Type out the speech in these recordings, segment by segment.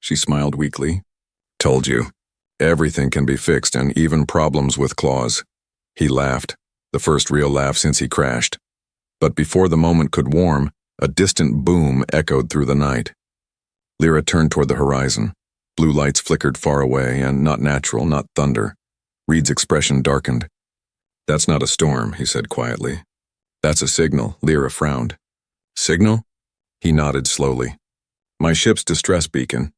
she smiled weakly. Told you. Everything can be fixed, and even problems with claws. He laughed, the first real laugh since he crashed. But before the moment could warm, a distant boom echoed through the night. Lira turned toward the horizon. Blue lights flickered far away, and not natural, not thunder. Reed's expression darkened. That's not a storm, he said quietly. That's a signal, Lira frowned. Signal? He nodded slowly. My ship's distress beacon.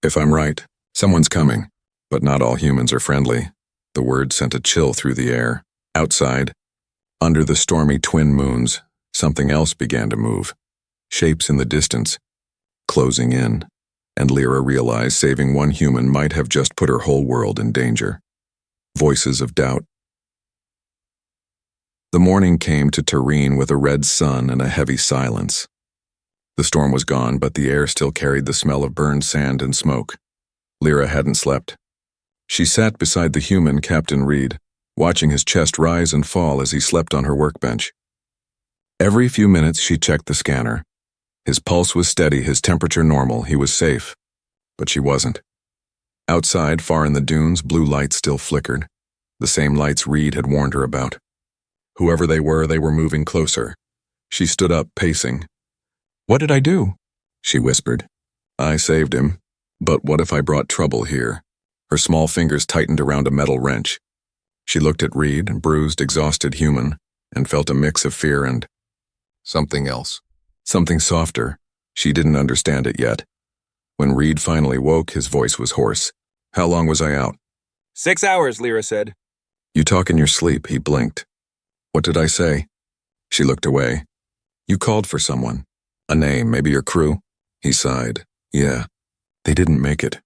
If I'm right, someone's coming. But not all humans are friendly. The word sent a chill through the air. Outside, under the stormy twin moons, something else began to move. Shapes in the distance, closing in, and Lira realized saving one human might have just put her whole world in danger. Voices of doubt. The morning came to Tareen with a red sun and a heavy silence. The storm was gone, but the air still carried the smell of burned sand and smoke. Lira hadn't slept. She sat beside the human Captain Reed, watching his chest rise and fall as he slept on her workbench. Every few minutes she checked the scanner. His pulse was steady, his temperature normal, he was safe. But she wasn't. Outside, far in the dunes, blue lights still flickered. The same lights Reed had warned her about. Whoever they were moving closer. She stood up, pacing. What did I do? She whispered. I saved him. But what if I brought trouble here? Her small fingers tightened around a metal wrench. She looked at Reed, bruised, exhausted human, and felt a mix of fear and something else. Something softer. She didn't understand it yet. When Reed finally woke, his voice was hoarse. How long was I out? 6 hours, Lira said. You talk in your sleep, he blinked. What did I say? She looked away. You called for someone. A name, maybe your crew? He sighed. Yeah. They didn't make it.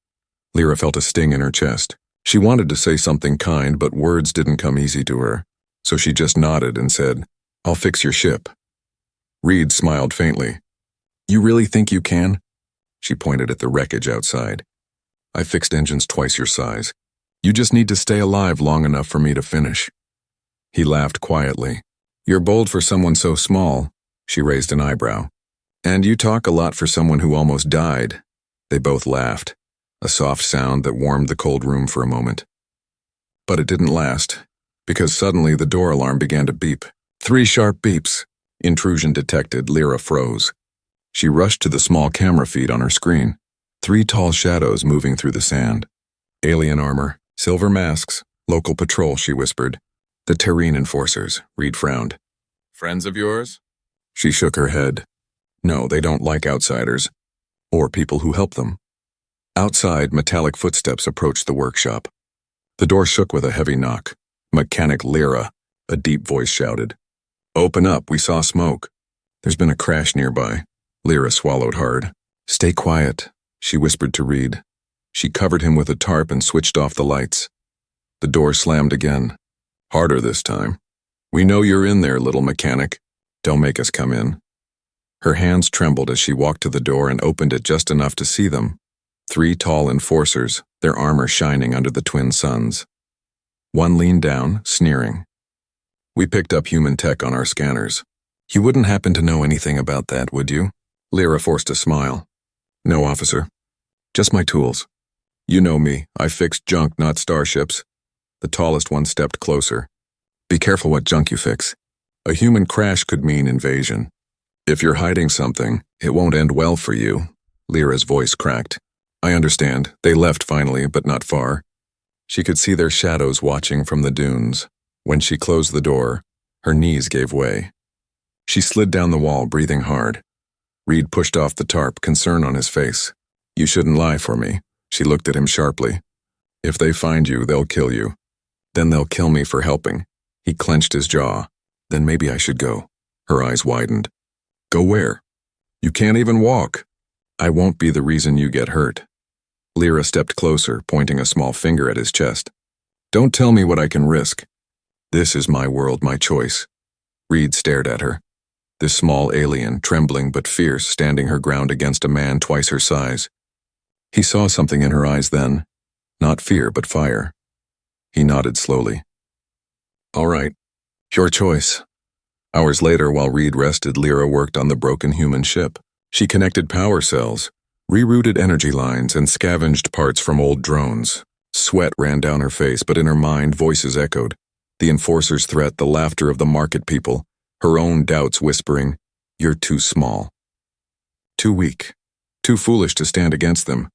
Lira felt a sting in her chest. She wanted to say something kind, but words didn't come easy to her. So she just nodded and said, I'll fix your ship. Reed smiled faintly. You really think you can? She pointed at the wreckage outside. I fixed engines twice your size. You just need to stay alive long enough for me to finish. He laughed quietly. You're bold for someone so small. She raised an eyebrow. And you talk a lot for someone who almost died. They both laughed, a soft sound that warmed the cold room for a moment. But it didn't last, because suddenly the door alarm began to beep. 3 sharp beeps. Intrusion detected, Lira froze. She rushed to the small camera feed on her screen. 3 tall shadows moving through the sand. Alien armor, silver masks, local patrol, she whispered. The Tareen enforcers, Reed frowned. Friends of yours? She shook her head. No, they don't like outsiders. Or people who help them. Outside, metallic footsteps approached the workshop. The door shook with a heavy knock. Mechanic Lira, a deep voice shouted. Open up, we saw smoke. There's been a crash nearby. Lira swallowed hard. Stay quiet, she whispered to Reed. She covered him with a tarp and switched off the lights. The door slammed again. Harder this time. We know you're in there, little mechanic. Don't make us come in. Her hands trembled as she walked to the door and opened it just enough to see them. 3 tall enforcers, their armor shining under the twin suns. One leaned down, sneering. We picked up human tech on our scanners. You wouldn't happen to know anything about that, would you? Lira forced a smile. No, officer. Just my tools. You know me. I fixed junk, not starships. The tallest one stepped closer. Be careful what junk you fix. A human crash could mean invasion. If you're hiding something, it won't end well for you. Lira's voice cracked. I understand. They left finally, but not far. She could see their shadows watching from the dunes. When she closed the door, her knees gave way. She slid down the wall, breathing hard. Reed pushed off the tarp, concern on his face. You shouldn't lie for me. She looked at him sharply. If they find you, they'll kill you. Then they'll kill me for helping. He clenched his jaw. Then maybe I should go. Her eyes widened. Go where? You can't even walk. I won't be the reason you get hurt. Lira stepped closer, pointing a small finger at his chest. Don't tell me what I can risk. This is my world, my choice. Reed stared at her. This small alien, trembling but fierce, standing her ground against a man twice her size. He saw something in her eyes then. Not fear, but fire. He nodded slowly. All right. Your choice. Hours later, while Reed rested, Lira worked on the broken human ship. She connected power cells, Rerouted energy lines and scavenged parts from old drones. Sweat ran down her face, but in her mind voices echoed. The enforcer's threat, the laughter of the market people, her own doubts whispering, "You're too small. Too weak. Too foolish to stand against them."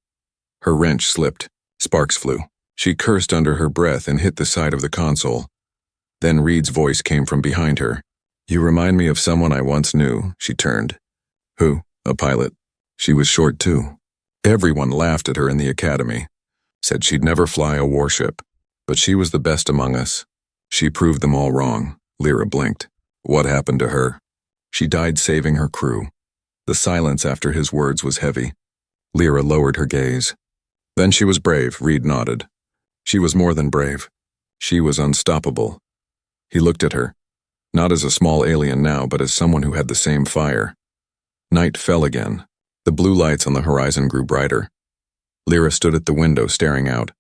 Her wrench slipped. Sparks flew. She cursed under her breath and hit the side of the console. Then Reed's voice came from behind her. "You remind me of someone I once knew." She turned. "Who?" "A pilot. She was short too." Everyone laughed at her in the academy. Said she'd never fly a warship. But she was the best among us. She proved them all wrong. Lira blinked. What happened to her? She died saving her crew. The silence after his words was heavy. Lira lowered her gaze. Then she was brave, Reed nodded. She was more than brave. She was unstoppable. He looked at her, not as a small alien now, but as someone who had the same fire. Night fell again. The blue lights on the horizon grew brighter. Lira stood at the window staring out.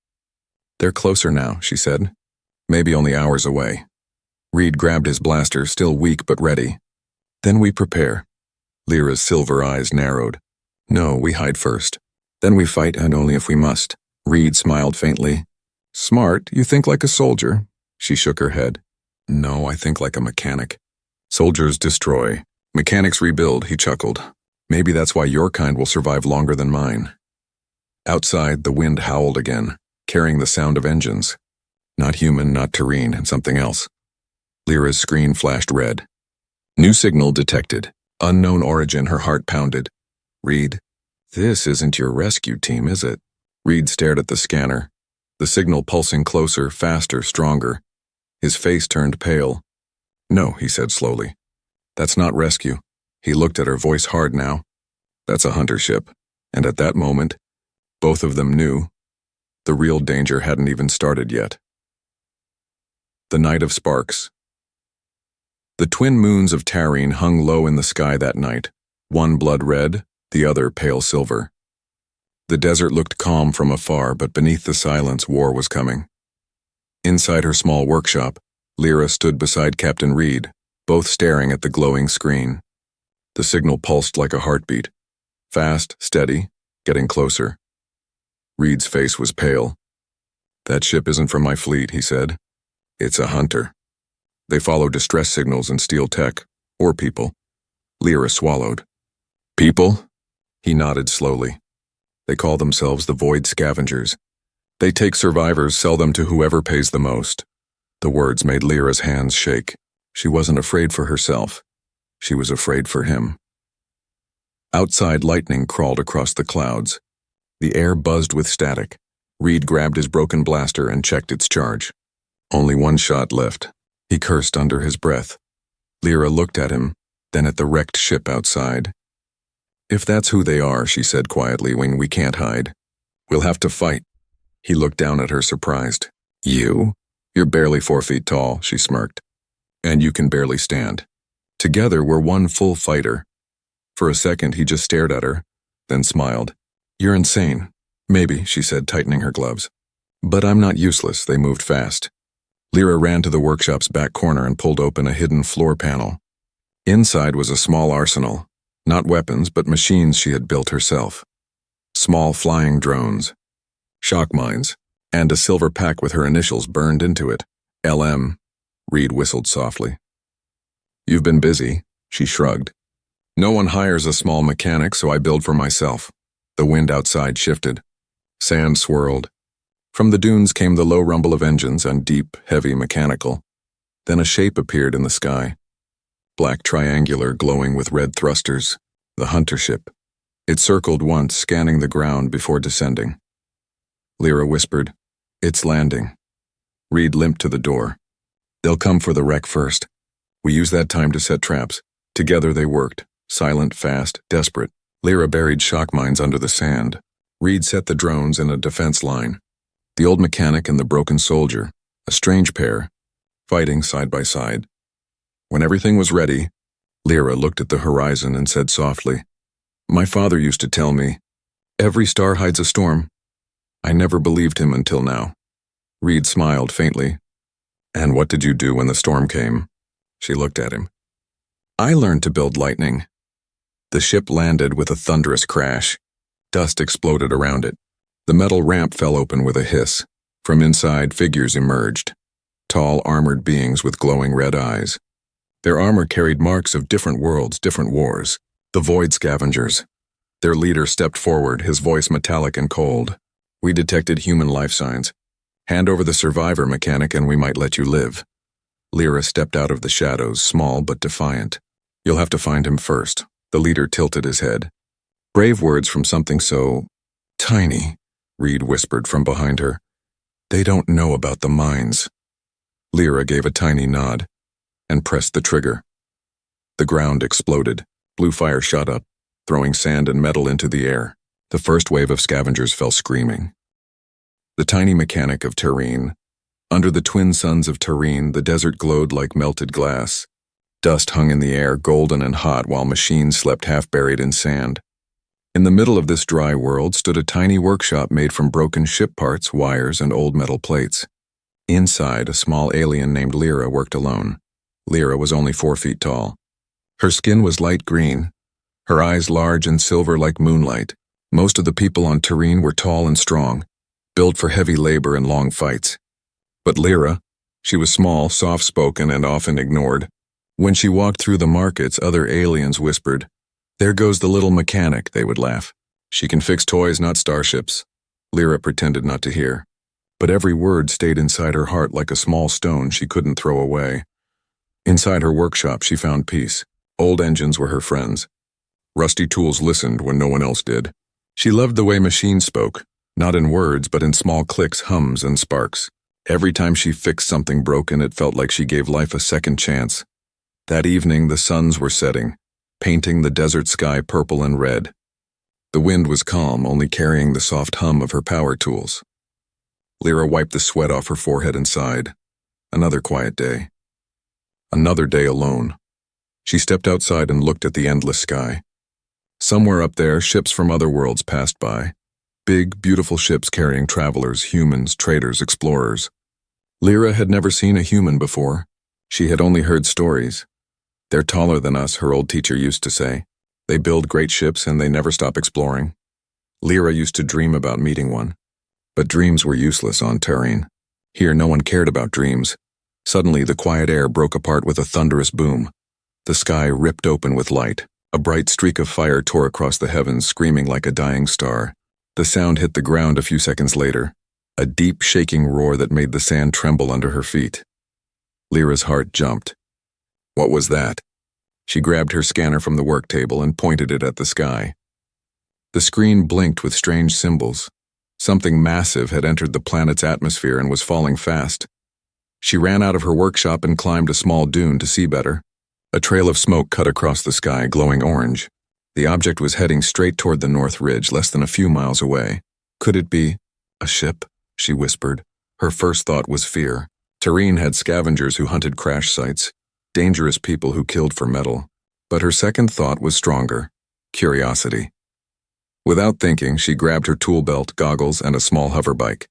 "They're closer now," she said. "Maybe only hours away." Reed grabbed his blaster, still weak but ready. "Then we prepare." Lira's silver eyes narrowed. "No, we hide first. Then we fight, and only if we must." Reed smiled faintly. "Smart, you think like a soldier." She shook her head. "No, I think like a mechanic. Soldiers destroy. Mechanics rebuild," he chuckled. "Maybe that's why your kind will survive longer than mine." Outside, the wind howled again, carrying the sound of engines. Not human, not Tareen, and something else. Lira's screen flashed red. New signal detected. Unknown origin, her heart pounded. "Reed, this isn't your rescue team, is it?" Reed stared at the scanner. The signal pulsing closer, faster, stronger. His face turned pale. "No," he said slowly. "That's not rescue." He looked at her, voice hard now. "That's a hunter ship." And at that moment, both of them knew the real danger hadn't even started yet. The night of sparks. The twin moons of Tareen hung low in the sky that night, one blood red, the other pale silver. The desert looked calm from afar, but beneath the silence, war was coming. Inside her small workshop, Lira stood beside Captain Reed, both staring at the glowing screen. The signal pulsed like a heartbeat. Fast, steady, getting closer. Reed's face was pale. "That ship isn't from my fleet," he said. "It's a hunter. They follow distress signals and steal tech, or people." Lira swallowed. "People?" He nodded slowly. "They call themselves the Void Scavengers. They take survivors, sell them to whoever pays the most." The words made Lira's hands shake. She wasn't afraid for herself. She was afraid for him. Outside, lightning crawled across the clouds. The air buzzed with static. Reed grabbed his broken blaster and checked its charge. Only one shot left. He cursed under his breath. Lira looked at him, then at the wrecked ship outside. "If that's who they are," she said quietly, "when we can't hide, we'll have to fight." He looked down at her, surprised. "You? You're barely 4 feet tall," she smirked. "And you can barely stand. Together, we're one full fighter." For a second, he just stared at her, then smiled. "You're insane." "Maybe," she said, tightening her gloves. "But I'm not useless." They moved fast. Lira ran to the workshop's back corner and pulled open a hidden floor panel. Inside was a small arsenal. Not weapons, but machines she had built herself. Small flying drones, shock mines, and a silver pack with her initials burned into it. LM. Reed whistled softly. "You've been busy," she shrugged. "No one hires a small mechanic, so I build for myself." The wind outside shifted. Sand swirled. From the dunes came the low rumble of engines and deep, heavy mechanical. Then a shape appeared in the sky. Black triangular, glowing with red thrusters. The hunter ship. It circled once, scanning the ground before descending. Lira whispered, "It's landing." Reed limped to the door. "They'll come for the wreck first. We use that time to set traps." Together they worked, silent, fast, desperate. Lira buried shock mines under the sand. Reed set the drones in a defense line. The old mechanic and the broken soldier, a strange pair, fighting side by side. When everything was ready, Lira looked at the horizon and said softly, "My father used to tell me, every star hides a storm." I never believed him until now. Reed smiled faintly. "And what did you do when the storm came?" She looked at him. "I learned to build lightning." The ship landed with a thunderous crash. Dust exploded around it. The metal ramp fell open with a hiss. From inside, figures emerged. Tall, armored beings with glowing red eyes. Their armor carried marks of different worlds, different wars. The Void Scavengers. Their leader stepped forward, his voice metallic and cold. "We detected human life signs. Hand over the survivor mechanic and we might let you live." Lira stepped out of the shadows, small but defiant. "You'll have to find him first." The leader tilted his head. "Brave words from something so tiny," Reed whispered from behind her. "They don't know about the mines." Lira gave a tiny nod and pressed the trigger. The ground exploded. Blue fire shot up, throwing sand and metal into the air. The first wave of scavengers fell screaming. The tiny mechanic of Tareen. Under the twin suns of Tareen, the desert glowed like melted glass. Dust hung in the air, golden and hot, while machines slept half buried in sand. In the middle of this dry world stood a tiny workshop made from broken ship parts, wires, and old metal plates. Inside, a small alien named Lira worked alone. Lira was only 4 feet tall. Her skin was light green, her eyes large and silver like moonlight. Most of the people on Tareen were tall and strong, built for heavy labor and long fights. But Lira, she was small, soft-spoken, and often ignored. When she walked through the markets, other aliens whispered, "There goes the little mechanic," they would laugh. "She can fix toys, not starships." Lira pretended not to hear, but every word stayed inside her heart like a small stone she couldn't throw away. Inside her workshop, she found peace. Old engines were her friends. Rusty tools listened when no one else did. She loved the way machines spoke, not in words but in small clicks, hums, and sparks. Every time she fixed something broken, it felt like she gave life a second chance. That evening, the suns were setting, painting the desert sky purple and red. The wind was calm, only carrying the soft hum of her power tools. Lira wiped the sweat off her forehead and sighed. Another quiet day. Another day alone. She stepped outside and looked at the endless sky. Somewhere up there, ships from other worlds passed by. Big, beautiful ships carrying travelers, humans, traders, explorers. Lira had never seen a human before. She had only heard stories. "They're taller than us," her old teacher used to say. "They build great ships and they never stop exploring." Lira used to dream about meeting one. But dreams were useless on Tareen. Here no one cared about dreams. Suddenly the quiet air broke apart with a thunderous boom. The sky ripped open with light. A bright streak of fire tore across the heavens, screaming like a dying star. The sound hit the ground a few seconds later, a deep, shaking roar that made the sand tremble under her feet. Lira's heart jumped. What was that? She grabbed her scanner from the work table and pointed it at the sky. The screen blinked with strange symbols. Something massive had entered the planet's atmosphere and was falling fast. She ran out of her workshop and climbed a small dune to see better. A trail of smoke cut across the sky, glowing orange. The object was heading straight toward the North Ridge, less than a few miles away. Could it be a ship? She whispered. Her first thought was fear. Tareen had scavengers who hunted crash sites, dangerous people who killed for metal. But her second thought was stronger. Curiosity. Without thinking, she grabbed her tool belt, goggles, and a small hover bike.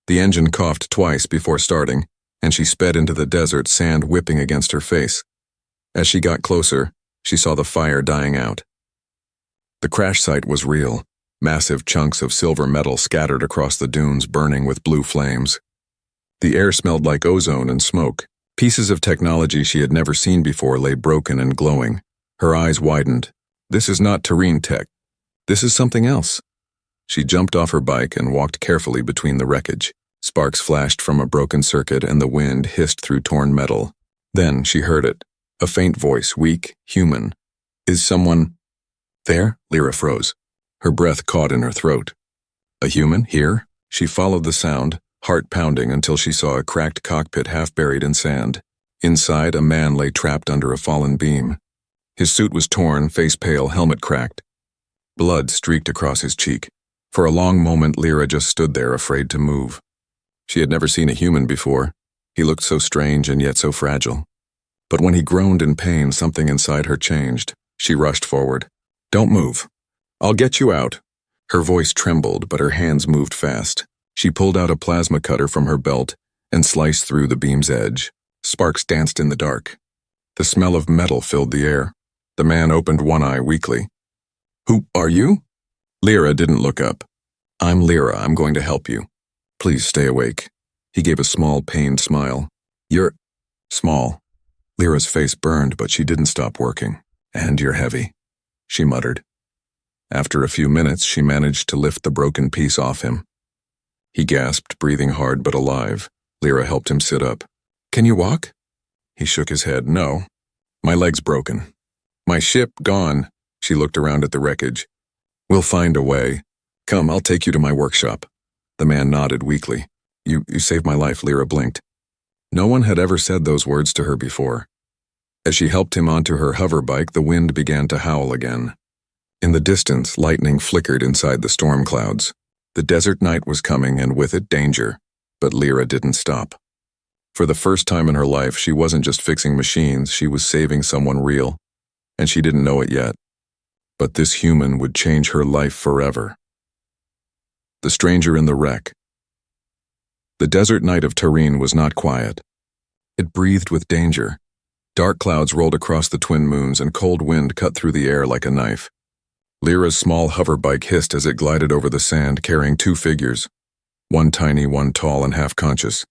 The engine coughed twice before starting, and she sped into the desert, sand whipping against her face. As she got closer, she saw the fire dying out. The crash site was real. Massive chunks of silver metal scattered across the dunes, burning with blue flames. The air smelled like ozone and smoke. Pieces of technology she had never seen before lay broken and glowing. Her eyes widened. This is not Tareen tech. This is something else. She jumped off her bike and walked carefully between the wreckage. Sparks flashed from a broken circuit and the wind hissed through torn metal. Then she heard it. A faint voice, weak, human. Is someone there? Lira froze. Her breath caught in her throat. A human here? She followed the sound, heart pounding until she saw a cracked cockpit half buried in sand. Inside, a man lay trapped under a fallen beam. His suit was torn, face pale, helmet cracked. Blood streaked across his cheek. For a long moment, Lira just stood there, afraid to move. She had never seen a human before. He looked so strange and yet so fragile. But when he groaned in pain, something inside her changed. She rushed forward. Don't move. I'll get you out. Her voice trembled, but her hands moved fast. She pulled out a plasma cutter from her belt and sliced through the beam's edge. Sparks danced in the dark. The smell of metal filled the air. The man opened one eye weakly. Who are you? Lira didn't look up. I'm Lira, I'm going to help you. Please stay awake. He gave a small, pained smile. You're small. Lira's face burned, but she didn't stop working. And you're heavy, she muttered. After a few minutes, she managed to lift the broken piece off him. He gasped, breathing hard but alive. Lira helped him sit up. Can you walk? He shook his head. No. My leg's broken. My ship gone. She looked around at the wreckage. We'll find a way. Come, I'll take you to my workshop. The man nodded weakly. You saved my life, Lira blinked. No one had ever said those words to her before. As she helped him onto her hover bike, the wind began to howl again. In the distance, lightning flickered inside the storm clouds. The desert night was coming, and with it, danger. But Lira didn't stop. For the first time in her life, she wasn't just fixing machines, she was saving someone real. And she didn't know it yet. But this human would change her life forever. The stranger in the wreck. The desert night of Tareen was not quiet. It breathed with danger. Dark clouds rolled across the twin moons and cold wind cut through the air like a knife. Lira's small hover bike hissed as it glided over the sand, carrying two figures. One tiny, one tall and half-conscious.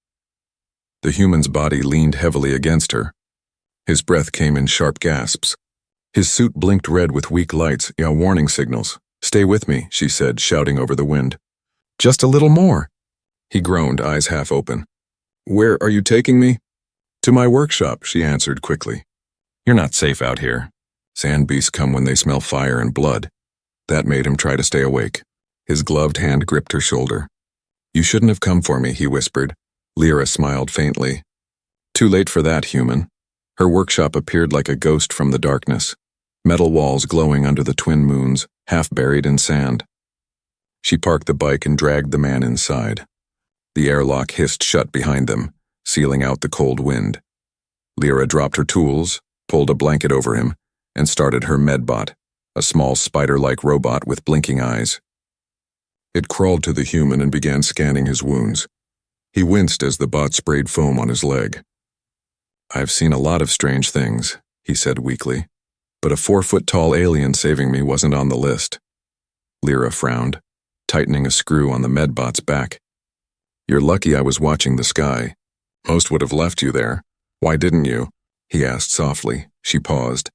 The human's body leaned heavily against her. His breath came in sharp gasps. His suit blinked red with weak lights, warning signals. Stay with me, she said, shouting over the wind. Just a little more. He groaned, eyes half open. Where are you taking me? To my workshop, she answered quickly. You're not safe out here. Sand beasts come when they smell fire and blood. That made him try to stay awake. His gloved hand gripped her shoulder. You shouldn't have come for me, he whispered. Lira smiled faintly. Too late for that, human. Her workshop appeared like a ghost from the darkness. Metal walls glowing under the twin moons, half buried in sand. She parked the bike and dragged the man inside. The airlock hissed shut behind them, sealing out the cold wind. Lira dropped her tools, pulled a blanket over him, and started her medbot, a small spider-like robot with blinking eyes. It crawled to the human and began scanning his wounds. He winced as the bot sprayed foam on his leg. I've seen a lot of strange things, he said weakly, but a 4-foot-tall alien saving me wasn't on the list. Lira frowned, tightening a screw on the medbot's back. You're lucky I was watching the sky. Most would have left you there. Why didn't you? He asked softly. She paused.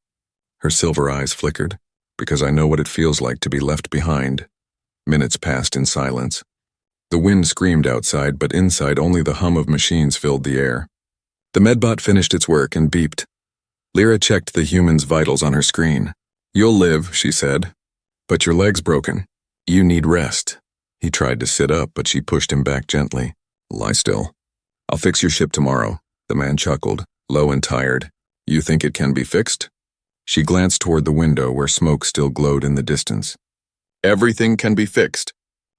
Her silver eyes flickered. Because I know what it feels like to be left behind. Minutes passed in silence. The wind screamed outside, but inside only the hum of machines filled the air. The medbot finished its work and beeped. Lira checked the human's vitals on her screen. You'll live, she said. But your leg's broken. You need rest. He tried to sit up, but she pushed him back gently. Lie still. I'll fix your ship tomorrow. The man chuckled, low and tired. You think it can be fixed? She glanced toward the window where smoke still glowed in the distance. Everything can be fixed.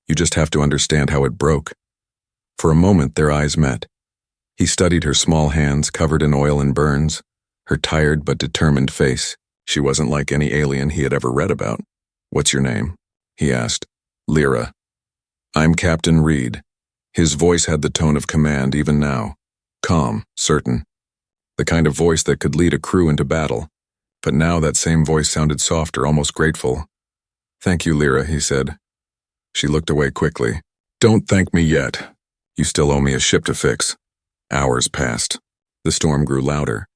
You just have to understand how it broke. For a moment, their eyes met. He studied her small hands covered in oil and burns, her tired but determined face. She wasn't like any alien he had ever read about. What's your name? He asked. Lira. I'm Captain Reed. His voice had the tone of command even now. Calm, certain. The kind of voice that could lead a crew into battle. But now that same voice sounded softer, almost grateful. Thank you, Lira, he said. She looked away quickly. Don't thank me yet. You still owe me a ship to fix. Hours passed. The storm grew louder.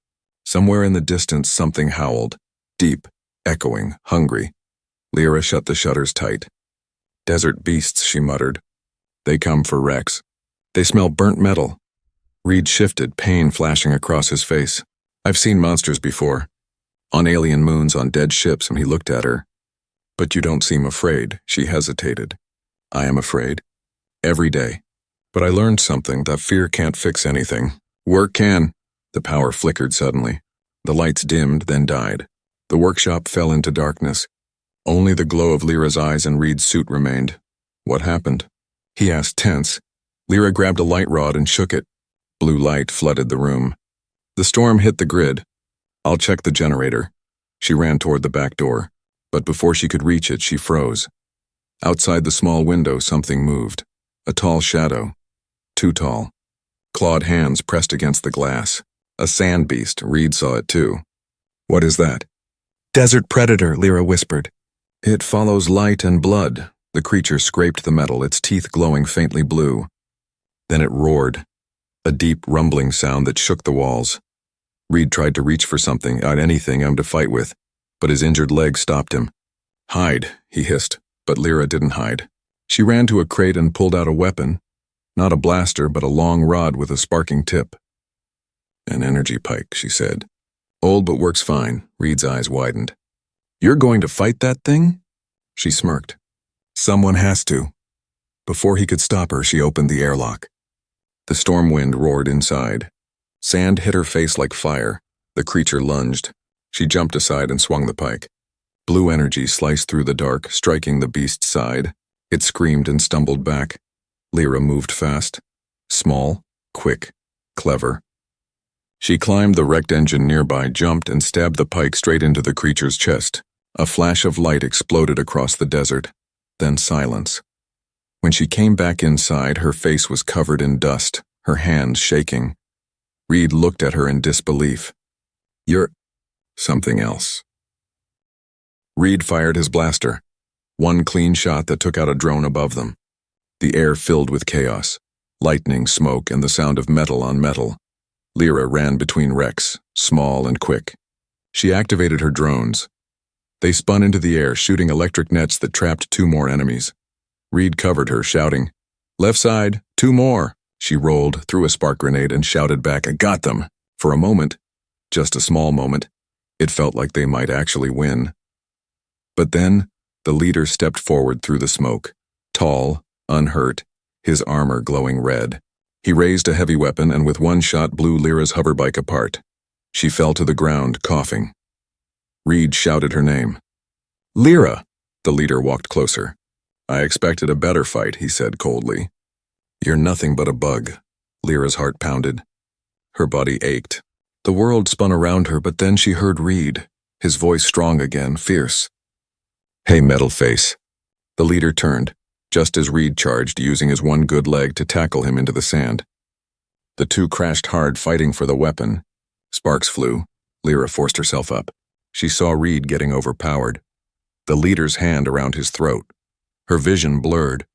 Somewhere in the distance something howled. Deep, echoing, hungry. Lira shut the shutters tight. Desert beasts, she muttered. They come for Rex. They smell burnt metal. Reed shifted, pain flashing across his face. I've seen monsters before. On alien moons, on dead ships, and he looked at her. But you don't seem afraid, she hesitated. I am afraid. Every day. But I learned something, that fear can't fix anything. Work can. The power flickered suddenly. The lights dimmed, then died. The workshop fell into darkness. Only the glow of Lira's eyes and Reed's suit remained. What happened? He asked, tense. Lira grabbed a light rod and shook it. Blue light flooded the room. The storm hit the grid. I'll check the generator. She ran toward the back door, but before she could reach it, she froze. Outside the small window, something moved. A tall shadow. Too tall. Clawed hands pressed against the glass. A sand beast, Reed saw it too. What is that? Desert predator, Lira whispered. It follows light and blood. The creature scraped the metal, its teeth glowing faintly blue. Then it roared, a deep rumbling sound that shook the walls. Reed tried to reach for something, anything to fight with, but his injured leg stopped him. Hide, he hissed, but Lira didn't hide. She ran to a crate and pulled out a weapon, not a blaster, but a long rod with a sparking tip. An energy pike, she said. Old but works fine. Reed's eyes widened. You're going to fight that thing? She smirked. Someone has to. Before he could stop her, she opened the airlock. The storm wind roared inside. Sand hit her face like fire. The creature lunged. She jumped aside and swung the pike. Blue energy sliced through the dark, striking the beast's side. It screamed and stumbled back. Lira moved fast. Small, quick, clever. She climbed the wrecked engine nearby, jumped, and stabbed the pike straight into the creature's chest. A flash of light exploded across the desert. Then silence. When she came back inside, her face was covered in dust, her hands shaking. Reed looked at her in disbelief. You're something else. Reed fired his blaster. One clean shot that took out a drone above them. The air filled with chaos, lightning, smoke, and the sound of metal on metal. Lira ran between wrecks, small and quick. She activated her drones. They spun into the air, shooting electric nets that trapped 2 more enemies. Reed covered her, shouting, "Left side, 2 more!" She rolled, threw a spark grenade, and shouted back, "I got them!" For a moment, just a small moment, it felt like they might actually win. But then, the leader stepped forward through the smoke, tall, unhurt, his armor glowing red. He raised a heavy weapon and with one shot blew Lira's hoverbike apart. She fell to the ground, coughing. Reed shouted her name. "Lira!" The leader walked closer. "I expected a better fight," he said coldly. "You're nothing but a bug." Lira's heart pounded. Her body ached. The world spun around her, but then she heard Reed, his voice strong again, fierce. "Hey, metal face." The leader turned, just as Reed charged, using his one good leg to tackle him into the sand. The two crashed hard, fighting for the weapon. Sparks flew. Lira forced herself up. She saw Reed getting overpowered. The leader's hand around his throat. Her vision blurred,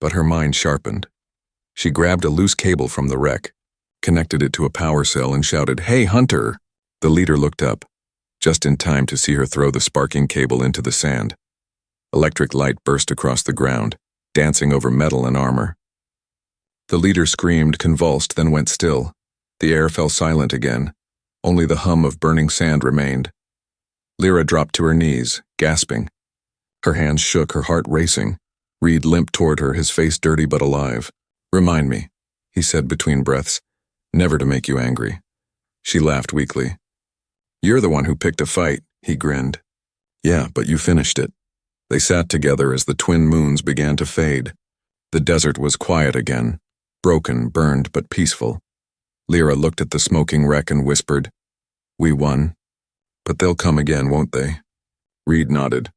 but her mind sharpened. She grabbed a loose cable from the wreck, connected it to a power cell, and shouted, "Hey, Hunter!" The leader looked up, just in time to see her throw the sparking cable into the sand. Electric light burst across the ground, dancing over metal and armor. The leader screamed, convulsed, then went still. The air fell silent again. Only the hum of burning sand remained. Lira dropped to her knees, gasping. Her hands shook, her heart racing. Reed limped toward her, his face dirty but alive. "Remind me," he said between breaths, "never to make you angry." She laughed weakly. "You're the one who picked a fight," he grinned. "Yeah, but you finished it." They sat together as the twin moons began to fade. The desert was quiet again, broken, burned, but peaceful. Lira looked at the smoking wreck and whispered, "We won. But they'll come again, won't they?" Reed nodded.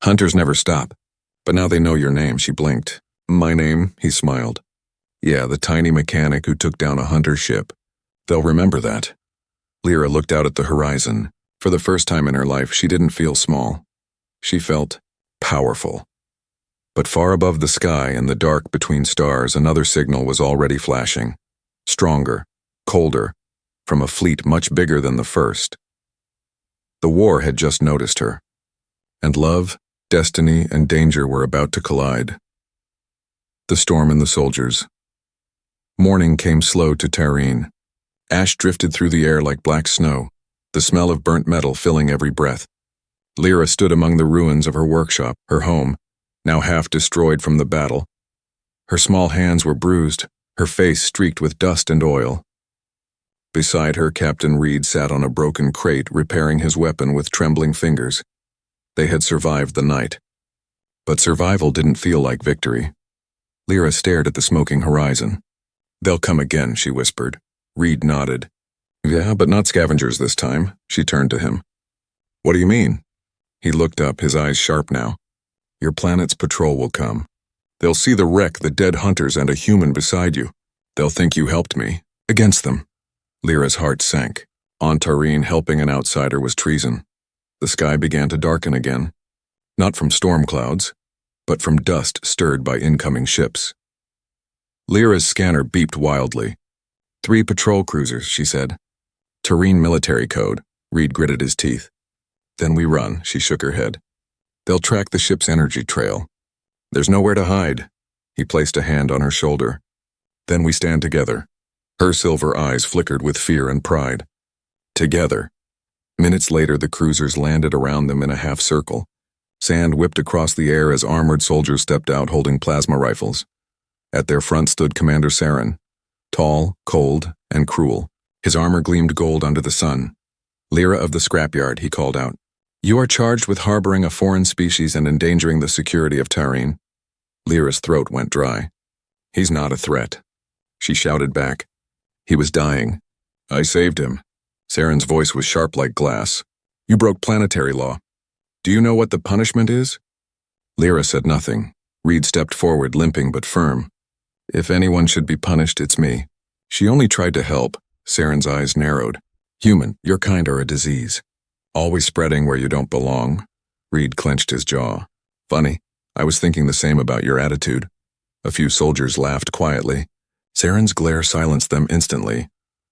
"Hunters never stop. But now they know your name," she blinked. "My name?" he smiled. "Yeah, the tiny mechanic who took down a hunter ship. They'll remember that." Lira looked out at the horizon. For the first time in her life, she didn't feel small. She felt powerful. But far above the sky, in the dark between stars, another signal was already flashing. Stronger, colder, from a fleet much bigger than the first. The war had just noticed her. And love, destiny, and danger were about to collide. The storm and the soldiers. Morning came slow to Tareen. Ash drifted through the air like black snow, the smell of burnt metal filling every breath. Lira stood among the ruins of her workshop, her home, now half destroyed from the battle. Her small hands were bruised, her face streaked with dust and oil. Beside her, Captain Reed sat on a broken crate, repairing his weapon with trembling fingers. They had survived the night. But survival didn't feel like victory. Lira stared at the smoking horizon. "They'll come again," she whispered. Reed nodded. "Yeah, but not scavengers this time." She turned to him. "What do you mean?" He looked up, his eyes sharp now. "Your planet's patrol will come. They'll see the wreck, the dead hunters, and a human beside you. They'll think you helped me. Against them." Lira's heart sank. On Tareen, helping an outsider was treason. The sky began to darken again. Not from storm clouds, but from dust stirred by incoming ships. Lira's scanner beeped wildly. 3 patrol cruisers, she said. Tareen military code. Reed gritted his teeth. Then we run, she shook her head. They'll track the ship's energy trail. There's nowhere to hide. He placed a hand on her shoulder. Then we stand together. Her silver eyes flickered with fear and pride. Together. Minutes later, the cruisers landed around them in a half circle. Sand whipped across the air as armored soldiers stepped out holding plasma rifles. At their front stood Commander Saren, tall, cold, and cruel. His armor gleamed gold under the sun. Lira of the scrapyard, he called out. You are charged with harboring a foreign species and endangering the security of Tareen. Lira's throat went dry. He's not a threat. She shouted back. He was dying. I saved him. Saren's voice was sharp like glass. You broke planetary law. Do you know what the punishment is? Lira said nothing. Reed stepped forward, limping but firm. If anyone should be punished, it's me. She only tried to help. Saren's eyes narrowed. Human, your kind are a disease. Always spreading where you don't belong. Reed clenched his jaw. Funny, I was thinking the same about your attitude. A few soldiers laughed quietly. Saren's glare silenced them instantly.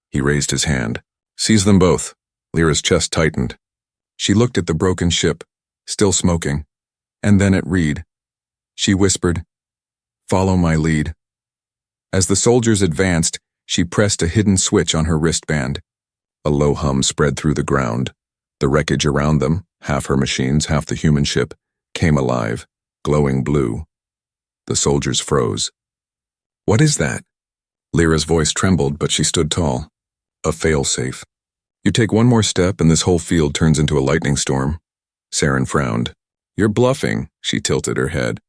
He raised his hand. Seize them both. Lira's chest tightened. She looked at the broken ship, still smoking, and then at Reed. She whispered, Follow my lead. As the soldiers advanced, she pressed a hidden switch on her wristband. A low hum spread through the ground. The wreckage around them, half her machines, half the human ship, came alive, glowing blue. The soldiers froze. What is that? Lira's voice trembled, but she stood tall. A fail-safe. You take one more step and this whole field turns into a lightning storm. Saren frowned. You're bluffing, she tilted her head.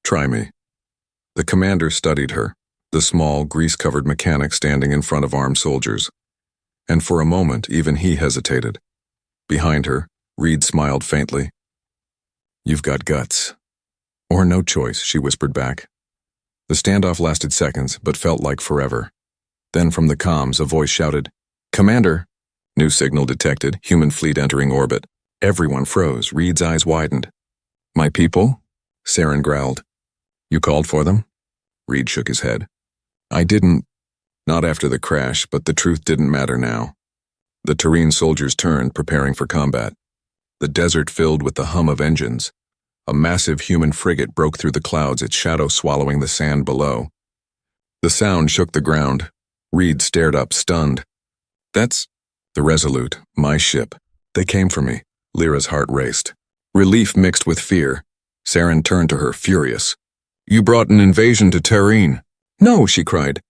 Try me. The commander studied her, the small, grease-covered mechanic standing in front of armed soldiers. And for a moment, even he hesitated. Behind her, Reed smiled faintly. You've got guts. Or no choice, she whispered back. The standoff lasted seconds, but felt like forever. Then from the comms, a voice shouted, Commander! New signal detected, human fleet entering orbit. Everyone froze, Reed's eyes widened. My people? Saren growled. You called for them? Reed shook his head. I didn't. Not after the crash, but the truth didn't matter now. The Tareen soldiers turned, preparing for combat. The desert filled with the hum of engines. A massive human frigate broke through the clouds, its shadow swallowing the sand below. The sound shook the ground. Reed stared up, stunned. That's the Resolute, my ship. They came for me. Lira's heart raced. Relief mixed with fear. Saren turned to her, furious. You brought an invasion to Tareen. No, she cried.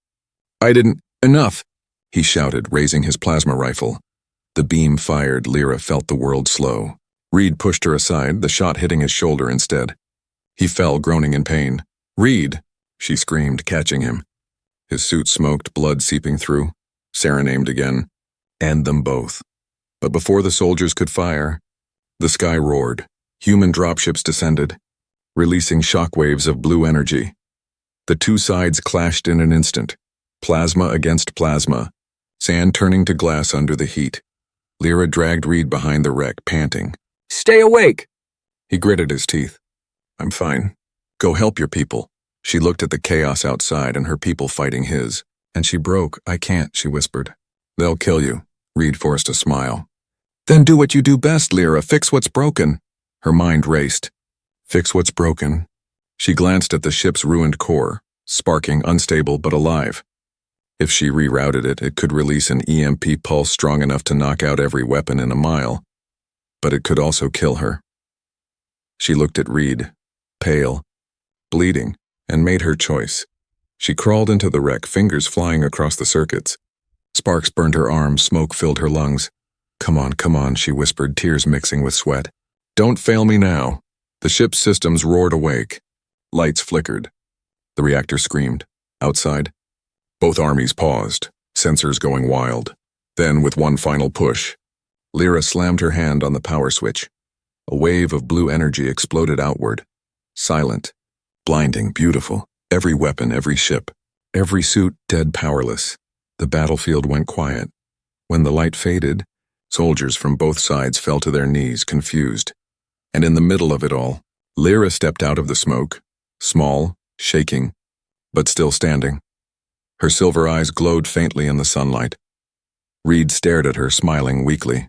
I didn't. Enough, he shouted, raising his plasma rifle. The beam fired. Lira felt the world slow. Reed pushed her aside, the shot hitting his shoulder instead. He fell, groaning in pain. Reed, she screamed, catching him. His suit smoked, blood seeping through. Saren aimed again. And them both. But before the soldiers could fire, the sky roared. Human dropships descended, releasing shockwaves of blue energy. The two sides clashed in an instant. Plasma against plasma, sand turning to glass under the heat. Lira dragged Reed behind the wreck, panting. Stay awake! He gritted his teeth. I'm fine. Go help your people. She looked at the chaos outside and her people fighting his. And she broke. I can't, she whispered. They'll kill you. Reed forced a smile. Then do what you do best, Lira. Fix what's broken. Her mind raced. Fix what's broken. She glanced at the ship's ruined core, sparking, unstable but alive. If she rerouted it, it could release an EMP pulse strong enough to knock out every weapon in a mile. But it could also kill her. She looked at Reed, pale, bleeding, and made her choice. She crawled into the wreck, fingers flying across the circuits. Sparks burned her arms, smoke filled her lungs. Come on, she whispered, tears mixing with sweat. Don't fail me now. The ship's systems roared awake. Lights flickered. The reactor screamed. Outside, both armies paused, sensors going wild. Then, with one final push, Lira slammed her hand on the power switch. A wave of blue energy exploded outward. Silent, blinding, beautiful. Every weapon, every ship, every suit dead powerless. The battlefield went quiet. When the light faded, soldiers from both sides fell to their knees, confused. And in the middle of it all, Lira stepped out of the smoke, small, shaking, but still standing. Her silver eyes glowed faintly in the sunlight. Reed stared at her, smiling weakly.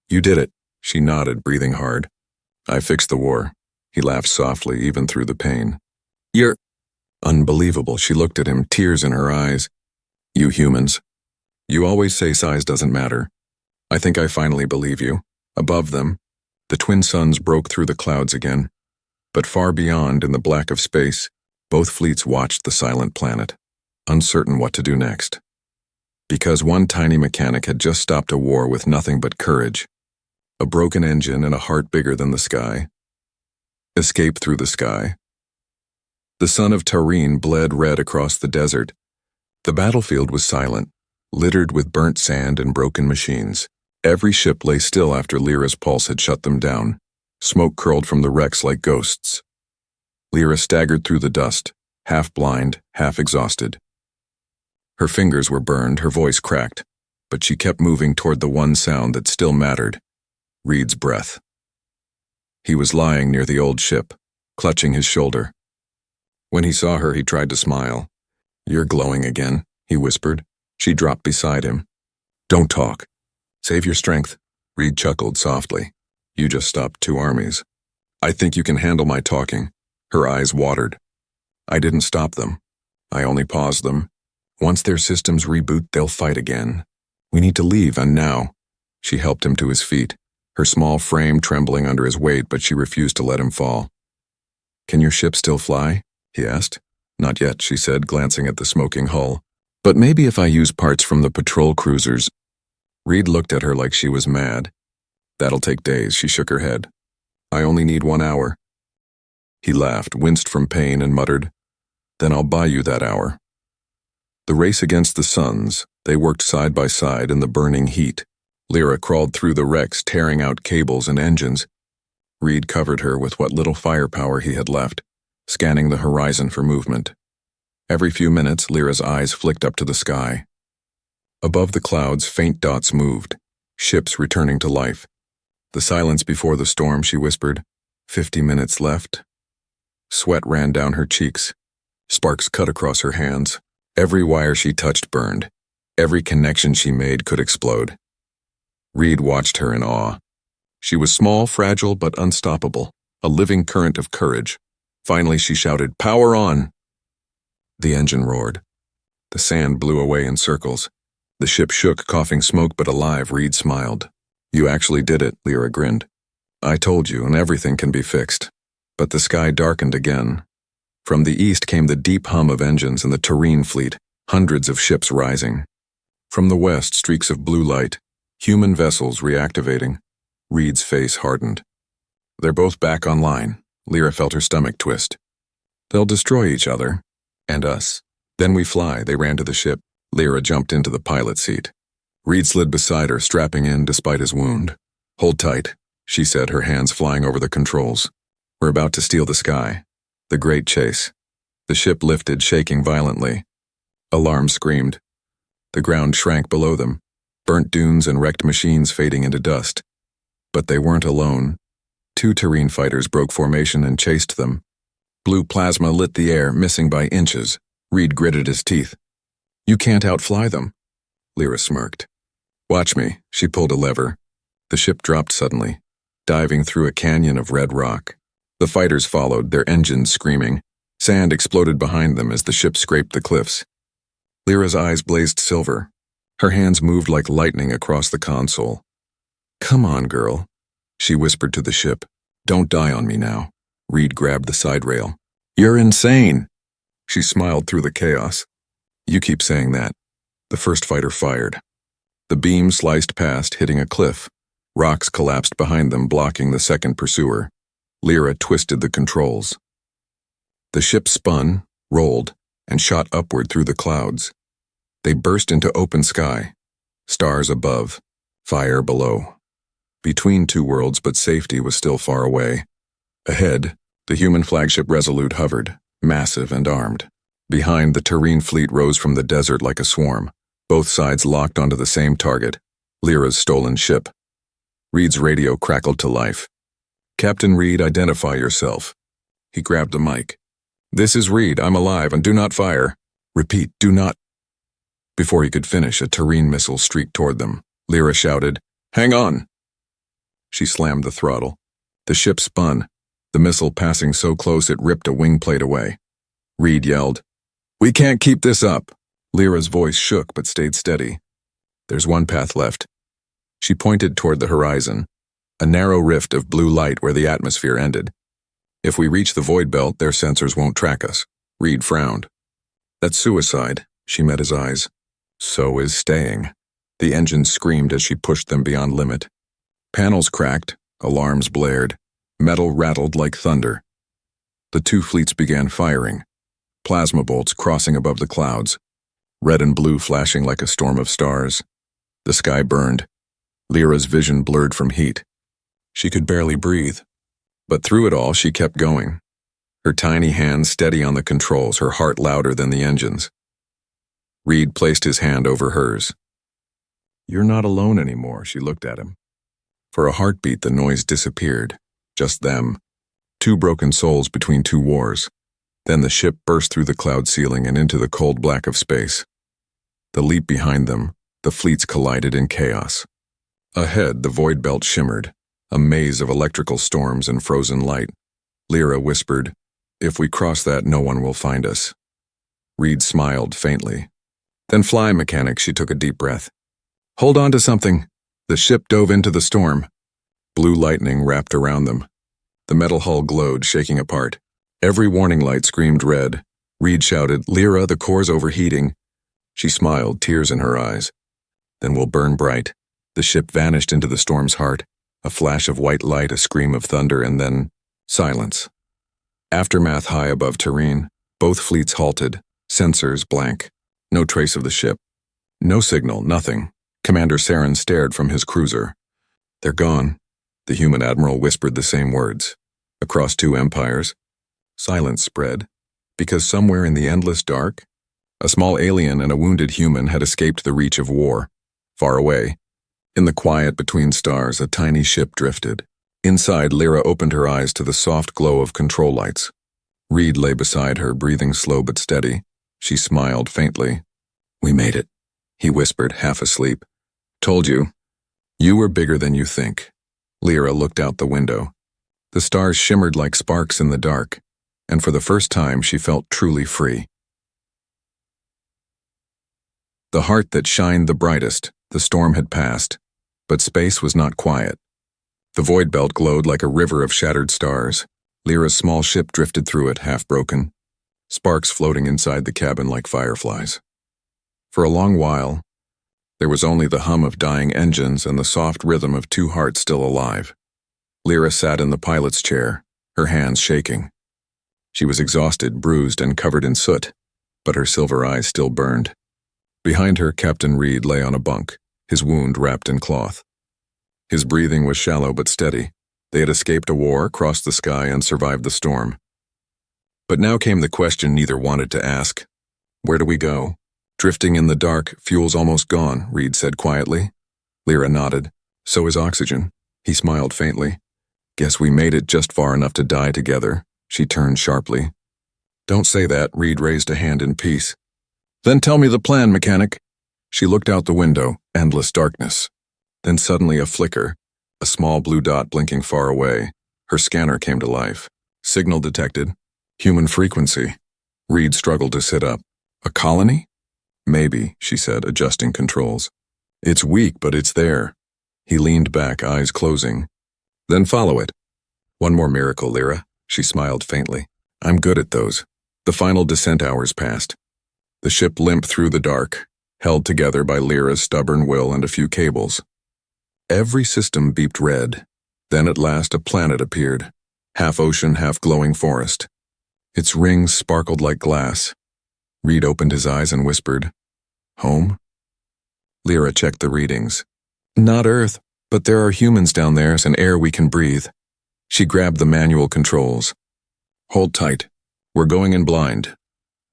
"You did it," she nodded, breathing hard. "I fixed the war." He laughed softly, even through the pain. "You're unbelievable." She looked at him, tears in her eyes. "You humans. You always say size doesn't matter. I think I finally believe you." Above them, the twin suns broke through the clouds again. But far beyond, in the black of space, both fleets watched the silent planet, uncertain what to do next. Because one tiny mechanic had just stopped a war with nothing but courage, a broken engine and a heart bigger than the sky. Escape through the sky. The sun of Tareen bled red across the desert. The battlefield was silent, littered with burnt sand and broken machines. Every ship lay still after Lira's pulse had shut them down. Smoke curled from the wrecks like ghosts. Lira staggered through the dust, half blind, half exhausted. Her fingers were burned, her voice cracked, but she kept moving toward the one sound that still mattered: Reed's breath. He was lying near the old ship, clutching his shoulder. When he saw her, he tried to smile. "You're glowing again," he whispered. She dropped beside him. "Don't talk. Save your strength." Reed chuckled softly. "You just stopped 2 armies. I think you can handle my talking." Her eyes watered. "I didn't stop them. I only paused them. Once their systems reboot, they'll fight again. We need to leave, and now." She helped him to his feet, her small frame trembling under his weight, but she refused to let him fall. "Can your ship still fly?" he asked. "Not yet," she said, glancing at the smoking hull. "But maybe if I use parts from the patrol cruisers." Reed looked at her like she was mad. "That'll take days," she shook her head. "I only need 1 hour." He laughed, winced from pain, and muttered, "Then I'll buy you that hour." The race against the suns, they worked side by side in the burning heat. Lira crawled through the wrecks, tearing out cables and engines. Reed covered her with what little firepower he had left, scanning the horizon for movement. Every few minutes, Lira's eyes flicked up to the sky. Above the clouds, faint dots moved, ships returning to life. "The silence before the storm," she whispered. 50 minutes left." Sweat ran down her cheeks. Sparks cut across her hands. Every wire she touched burned. Every connection she made could explode. Reed watched her in awe. She was small, fragile, but unstoppable, a living current of courage. Finally, she shouted, "Power on!" The engine roared. The sand blew away in circles. The ship shook, coughing smoke, but alive. Reed smiled. "You actually did it," Lira grinned. "I told you, and everything can be fixed." But the sky darkened again. From the east came the deep hum of engines and the Tareen fleet, hundreds of ships rising. From the west, streaks of blue light, human vessels reactivating. Reed's face hardened. "They're both back online." Lira felt her stomach twist. "They'll destroy each other. And us. Then we fly." They ran to the ship. Lira jumped into the pilot seat. Reed slid beside her, strapping in despite his wound. "Hold tight," she said, her hands flying over the controls. "We're about to steal the sky." The great chase. The ship lifted, shaking violently. Alarm screamed. The ground shrank below them, burnt dunes and wrecked machines fading into dust. But they weren't alone. 2 Tareen fighters broke formation and chased them. Blue plasma lit the air, missing by inches. Reed gritted his teeth. "You can't outfly them." Lira smirked. "Watch me." She pulled a lever. The ship dropped suddenly, diving through a canyon of red rock. The fighters followed, their engines screaming. Sand exploded behind them as the ship scraped the cliffs. Lira's eyes blazed silver. Her hands moved like lightning across the console. "Come on, girl," she whispered to the ship. "Don't die on me now." Reed grabbed the side rail. "You're insane." She smiled through the chaos. "You keep saying that." The first fighter fired. The beam sliced past, hitting a cliff. Rocks collapsed behind them, blocking the second pursuer. Lira twisted the controls. The ship spun, rolled, and shot upward through the clouds. They burst into open sky. Stars above, fire below. Between 2 worlds, but safety was still far away. Ahead, the human flagship Resolute hovered, massive and armed. Behind, the Tareen fleet rose from the desert like a swarm, both sides locked onto the same target, Lira's stolen ship. Reed's radio crackled to life. Captain Reed, identify yourself. He grabbed the mic. This is Reed, I'm alive, and do not fire. Repeat, do not. Before he could finish, a Tareen missile streaked toward them. Lira shouted, hang on. She slammed the throttle. The ship spun, the missile passing so close it ripped a wing plate away. Reed yelled, we can't keep this up. Lyra's voice shook but stayed steady. There's one path left. She pointed toward the horizon, a narrow rift of blue light where the atmosphere ended. If we reach the void belt, their sensors won't track us. Reed frowned. That's suicide. She met his eyes. So is staying. The engine screamed as she pushed them beyond limit. Panels cracked, alarms blared, metal rattled like thunder. The two fleets began firing, plasma bolts crossing above the clouds, red and blue flashing like a storm of stars. The sky burned. Lyra's vision blurred from heat. She could barely breathe. But through it all, she kept going. Her tiny hands steady on the controls, her heart louder than the engines. Reed placed his hand over hers. You're not alone anymore, she looked at him. For a heartbeat, the noise disappeared. Just them. Two broken souls between two wars. Then the ship burst through the cloud ceiling and into the cold black of space. The leap behind them, the fleets collided in chaos. Ahead, the void belt shimmered, a maze of electrical storms and frozen light. Lira whispered, if we cross that, no one will find us. Reed smiled faintly. Then fly, mechanic, she took a deep breath. Hold on to something. The ship dove into the storm. Blue lightning wrapped around them. The metal hull glowed, shaking apart. Every warning light screamed red. Reed shouted, Lira, the core's overheating. She smiled, tears in her eyes. Then we'll burn bright. The ship vanished into the storm's heart. A flash of white light, a scream of thunder, and then silence. Aftermath high above Tareen. Both fleets halted, sensors blank. No trace of the ship. No signal, nothing. Commander Saren stared from his cruiser. They're gone. The human admiral whispered the same words. Across two empires. Silence spread, because somewhere in the endless dark, a small alien and a wounded human had escaped the reach of war. Far away, in the quiet between stars, a tiny ship drifted. Inside, Lira opened her eyes to the soft glow of control lights. Reed lay beside her, breathing slow but steady. She smiled faintly. We made it, he whispered, half asleep. Told you. You were bigger than you think. Lira looked out the window. The stars shimmered like sparks in the dark, and for the first time she felt truly free. The heart that shined the brightest, the storm had passed, but space was not quiet. The void belt glowed like a river of shattered stars. Lyra's small ship drifted through it, half broken, sparks floating inside the cabin like fireflies. For a long while, there was only the hum of dying engines and the soft rhythm of two hearts still alive. Lira sat in the pilot's chair, her hands shaking. She was exhausted, bruised, and covered in soot, but her silver eyes still burned. Behind her, Captain Reed lay on a bunk, his wound wrapped in cloth. His breathing was shallow but steady. They had escaped a war, crossed the sky, and survived the storm. But now came the question neither wanted to ask. Where do we go? Drifting in the dark, fuel's almost gone, Reed said quietly. Lira nodded. So is oxygen. He smiled faintly. Guess we made it just far enough to die together. She turned sharply. Don't say that, Reed raised a hand in peace. Then tell me the plan, mechanic. She looked out the window, endless darkness. Then suddenly a flicker, a small blue dot blinking far away. Her scanner came to life. Signal detected. Human frequency. Reed struggled to sit up. A colony? Maybe, she said, adjusting controls. It's weak, but it's there. He leaned back, eyes closing. Then follow it. One more miracle, Lira. She smiled faintly. I'm good at those. The final descent hours passed. The ship limped through the dark, held together by Lyra's stubborn will and a few cables. Every system beeped red. Then at last a planet appeared, half ocean, half glowing forest. Its rings sparkled like glass. Reed opened his eyes and whispered, Home? Lira checked the readings. Not Earth, but there are humans down there and air we can breathe. She grabbed the manual controls. Hold tight. We're going in blind.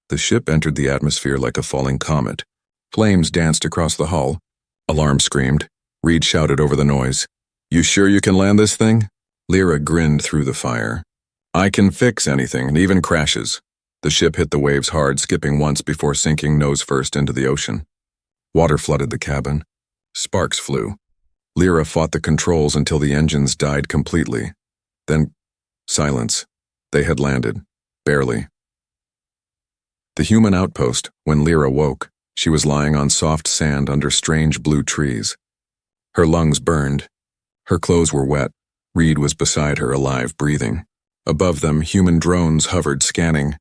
The ship entered the atmosphere like a falling comet. Flames danced across the hull. Alarm screamed. Reed shouted over the noise. You sure you can land this thing? Lira grinned through the fire. I can fix anything, and even crashes. The ship hit the waves hard, skipping once before sinking nose first into the ocean. Water flooded the cabin. Sparks flew. Lira fought the controls until the engines died completely. Then, silence. They had landed. Barely. The human outpost, when Lira woke, she was lying on soft sand under strange blue trees. Her lungs burned. Her clothes were wet. Reed was beside her, alive, breathing. Above them, human drones hovered, scanning.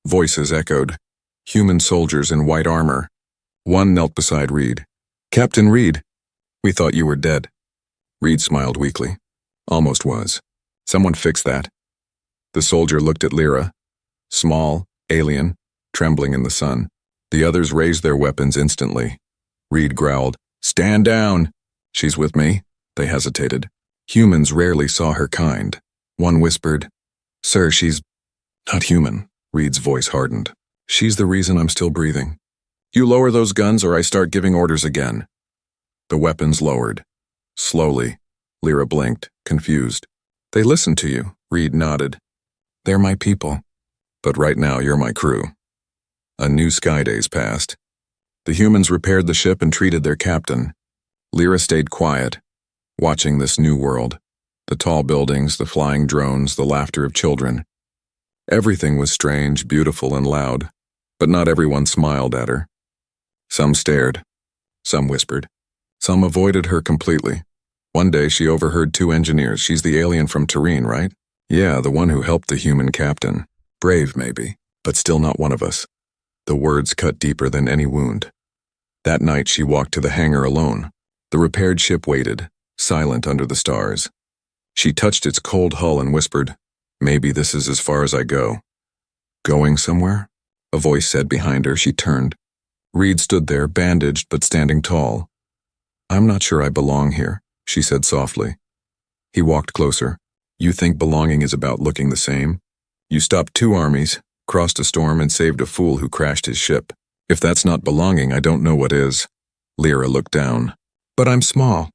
Voices echoed. Human soldiers in white armor. One knelt beside Reed. Captain Reed, we thought you were dead. Reed smiled weakly. Almost was. Someone fix that. The soldier looked at Lira. Small, alien, trembling in the sun. The others raised their weapons instantly. Reed growled, Stand down! She's with me. They hesitated. Humans rarely saw her kind. One whispered, Sir, she's not human. Reed's voice hardened. She's the reason I'm still breathing. You lower those guns or I start giving orders again. The weapons lowered. Slowly. Lira blinked, confused. They listened to you, Reed nodded. They're my people. But right now you're my crew. A new sky days passed. The humans repaired the ship and treated their captain. Lira stayed quiet, watching this new world. The tall buildings, the flying drones, the laughter of children. Everything was strange, beautiful, and loud, but not everyone smiled at her. Some stared. Some whispered. Some avoided her completely. One day she overheard two engineers. She's the alien from Tareen, right? Yeah, the one who helped the human captain. Brave, maybe, but still not one of us. The words cut deeper than any wound. That night she walked to the hangar alone. The repaired ship waited, silent under the stars. She touched its cold hull and whispered, Maybe this is as far as I go. Going somewhere? A voice said behind her. She turned. Reed stood there, bandaged but standing tall. I'm not sure I belong here, she said softly. He walked closer. You think belonging is about looking the same? You stopped two armies, crossed a storm, and saved a fool who crashed his ship. If that's not belonging, I don't know what is. Lira looked down. But I'm small.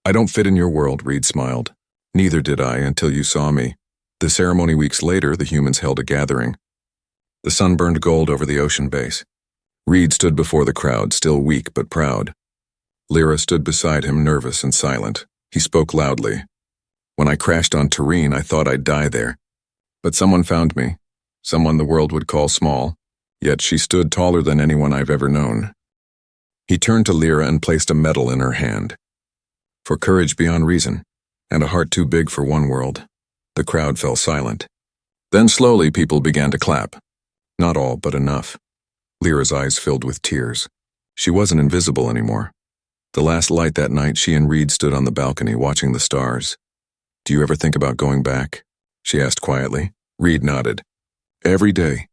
I don't fit in your world, Reed smiled. Neither did I until you saw me. The ceremony weeks later, the humans held a gathering. The sun burned gold over the ocean base. Reed stood before the crowd, still weak but proud. Lira stood beside him, nervous and silent. He spoke loudly. When I crashed on Tareen, I thought I'd die there. But someone found me. Someone the world would call small. Yet she stood taller than anyone I've ever known. He turned to Lira and placed a medal in her hand. For courage beyond reason, and a heart too big for one world. The crowd fell silent. Then slowly people began to clap. Not all, but enough. Lira's eyes filled with tears. She wasn't invisible anymore. The last light that night, she and Reed stood on the balcony watching the stars. Do you ever think about going back? She asked quietly. Reed nodded. Every day.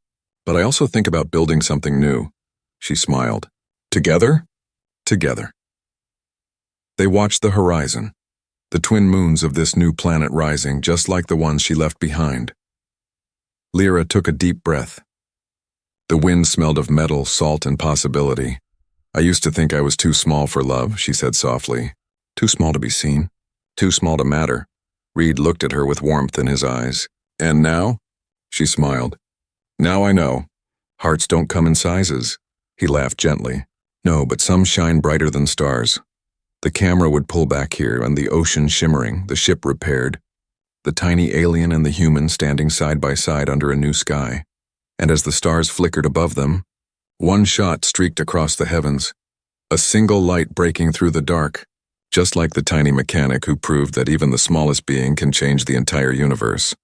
But I also think about building something new. She smiled. Together? Together. They watched the horizon. The twin moons of this new planet rising, just like the ones she left behind. Lira took a deep breath. The wind smelled of metal, salt, and possibility. I used to think I was too small for love, she said softly. Too small to be seen. Too small to matter. Reed looked at her with warmth in his eyes. And now? She smiled. Now I know. Hearts don't come in sizes. He laughed gently. No, but some shine brighter than stars. The camera would pull back here, and the ocean shimmering, the ship repaired. The tiny alien and the human standing side by side under a new sky. And as the stars flickered above them, one shot streaked across the heavens. A single light breaking through the dark, just like the tiny mechanic who proved that even the smallest being can change the entire universe.